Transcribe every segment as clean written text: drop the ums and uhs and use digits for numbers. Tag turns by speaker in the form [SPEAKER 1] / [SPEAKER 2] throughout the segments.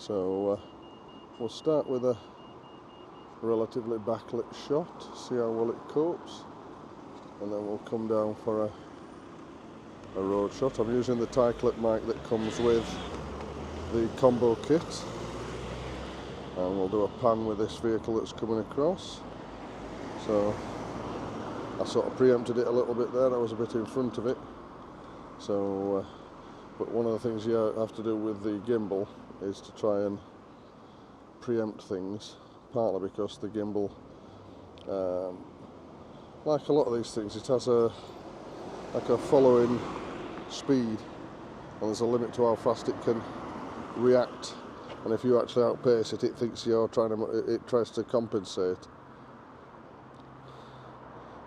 [SPEAKER 1] So we'll start with a relatively backlit shot, see how well it copes, and then we'll come down for a road shot. I'm using the tie clip mic that comes with the combo kit, and we'll do a pan with this vehicle that's coming across. So I sort of preempted it a little bit there, I was a bit in front of it. So but one of the things you have to do with the gimbal is to try and preempt things, partly because the gimbal, like a lot of these things, it has a following speed, and there's a limit to how fast it can react, and if you actually outpace it, it thinks you're it tries to compensate,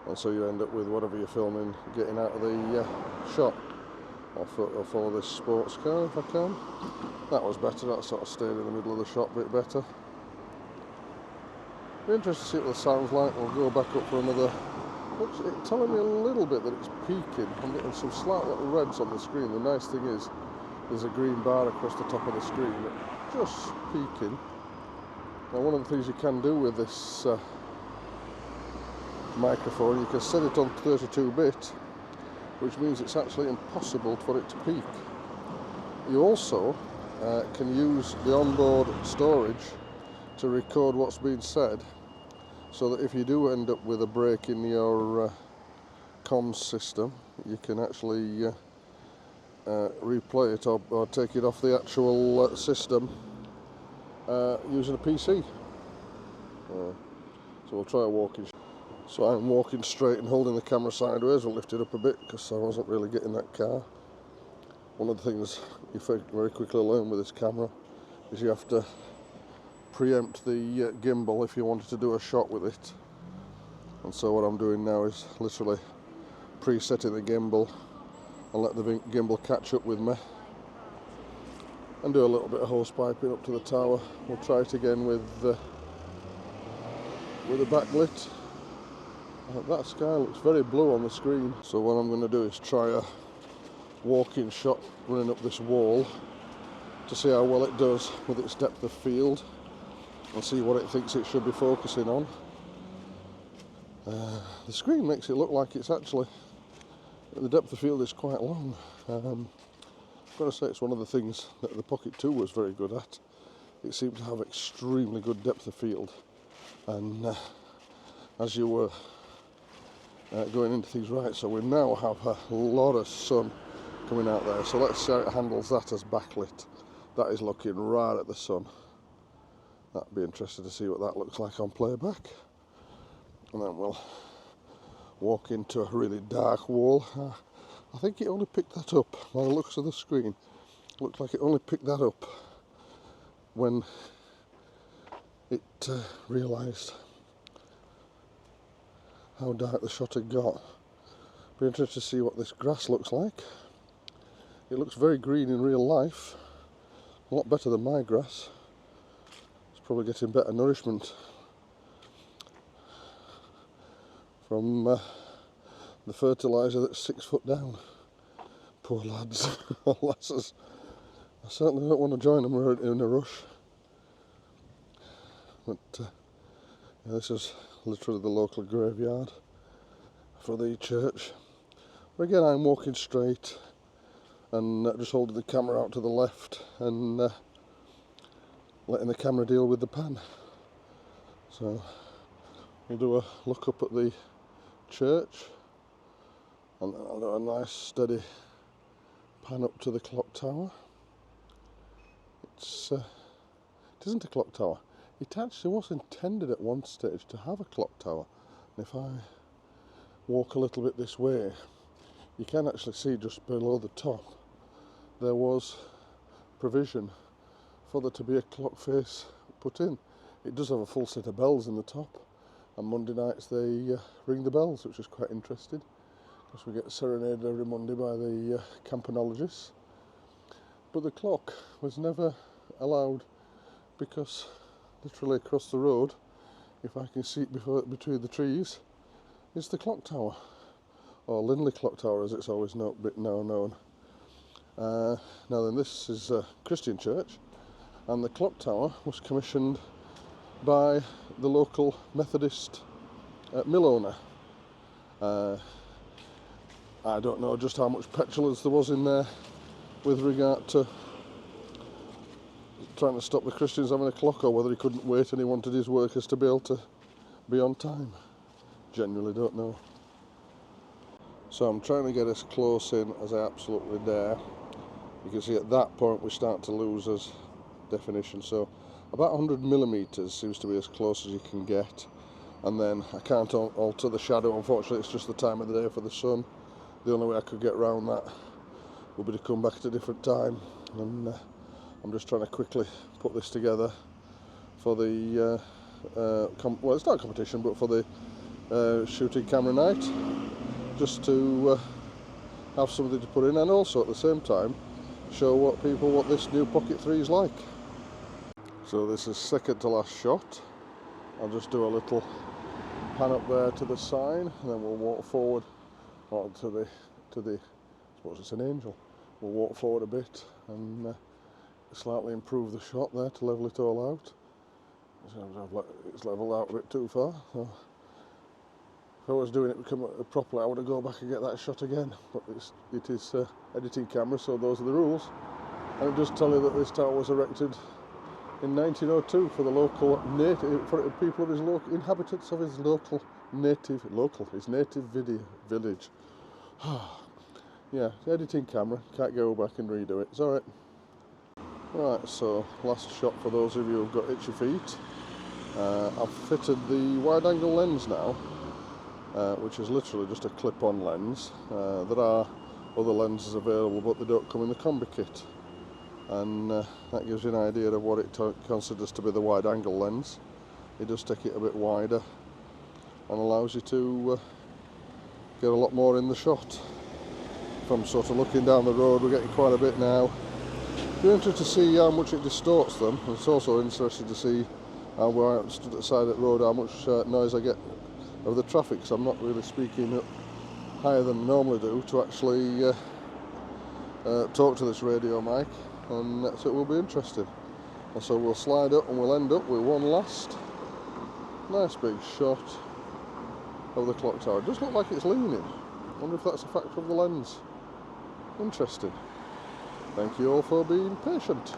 [SPEAKER 1] and so you end up with whatever you're filming getting out of the shot. I'll follow this sports car if I can. That was better, that sort of stayed in the middle of the shot a bit better. Be interested to see what the sound's like. We'll go back up for another. It's telling me a little bit that it's peaking. I'm getting some slight little reds on the screen. The nice thing is there's a green bar across the top of the screen, just peaking. Now one of the things you can do with this microphone, you can set it on 32-bit, which means it's actually impossible for it to peak. You also can use the onboard storage to record what's being said, so that if you do end up with a break in your comms system, you can actually replay it or take it off the actual system using a PC. So we'll try a walking. So I'm walking straight and holding the camera sideways. We'll lift it up a bit because I wasn't really getting that car. One of the things you very quickly learn with this camera is you have to preempt the gimbal if you wanted to do a shot with it. And so what I'm doing now is literally presetting the gimbal and let the gimbal catch up with me, and do a little bit of hose piping up to the tower. We'll try it again with a backlit. That sky looks very blue on the screen. So what I'm going to do is try a walking shot running up this wall to see how well it does with its depth of field, and see what it thinks it should be focusing on. The screen makes it look like it's actually, the depth of field is quite long. I've got to say it's one of the things that the Pocket 2 was very good at. It seemed to have extremely good depth of field, and as you were going into things right, so we now have a lot of sun coming out there, so let's see how it handles that as backlit. That is looking right at the sun. That'd be interesting to see what that looks like on playback. And then we'll walk into a really dark wall. I think it only picked that up by the looks of the screen. It looks like it only picked that up when it realised how dark the shot had got. Be interested to see what this grass looks like. It looks very green in real life, a lot better than my grass. It's probably getting better nourishment from the fertiliser that's 6 foot down. Poor lads or lasses. I certainly don't want to join them in a rush. But yeah, this is literally the local graveyard for the church. But again, I'm walking straight and just holding the camera out to the left and letting the camera deal with the pan. So we'll do a look up at the church, and then I'll do a nice steady pan up to the clock tower. It isn't a clock tower. It actually was intended at one stage to have a clock tower. And if I walk a little bit this way, you can actually see just below the top there was provision for there to be a clock face put in. It does have a full set of bells in the top, and Monday nights they ring the bells, which is quite interesting because we get serenaded every Monday by the campanologists. But the clock was never allowed because literally across the road, if I can see it between the trees, is the clock tower, or Linley Clock Tower as it's always now known. Now then, this is a Christian church, and the clock tower was commissioned by the local Methodist mill owner. I don't know just how much petrolage there was in there with regard to trying to stop the Christians having a clock, or whether he couldn't wait and he wanted his workers to be able to be on time. Genuinely don't know. So I'm trying to get as close in as I absolutely dare. You can see at that point we start to lose as definition, so about 100mm seems to be as close as you can get, and then I can't alter the shadow, unfortunately. It's just the time of the day for the sun. The only way I could get around that would be to come back at a different time, and I'm just trying to quickly put this together for the well, it's not a competition, but for the shooting camera night, just to have something to put in, and also at the same time show what this new Pocket 3 is like. So this is second to last shot. I'll just do a little pan up there to the sign, and then we'll walk forward, or to the I suppose it's an angel. We'll walk forward a bit and slightly improve the shot there to level it all out. It's leveled out a bit too far. So if I was doing it properly, I would have go back and get that shot again. But it is editing camera, so those are the rules. And it does tell you that this tower was erected in 1902 for the local native, for people of his local inhabitants of his native village. Yeah, editing camera, can't go back and redo it. It's alright. Right, so last shot for those of you who've got itchy feet. I've fitted the wide-angle lens now, which is literally just a clip-on lens. There are other lenses available, but they don't come in the combi kit, and that gives you an idea of what it considers to be the wide-angle lens. It does take it a bit wider and allows you to get a lot more in the shot. If I'm sort of looking down the road, we're getting quite a bit now. It's interesting to see how much it distorts them. It's also interesting to see where I stood at the side of the road, how much noise I get of the traffic, because I'm not really speaking up higher than I normally do to actually talk to this radio mic, and so it will be interesting. And so we'll slide up and we'll end up with one last nice big shot of the clock tower. It does look like it's leaning. I wonder if that's a factor of the lens. Interesting. Thank you all for being patient.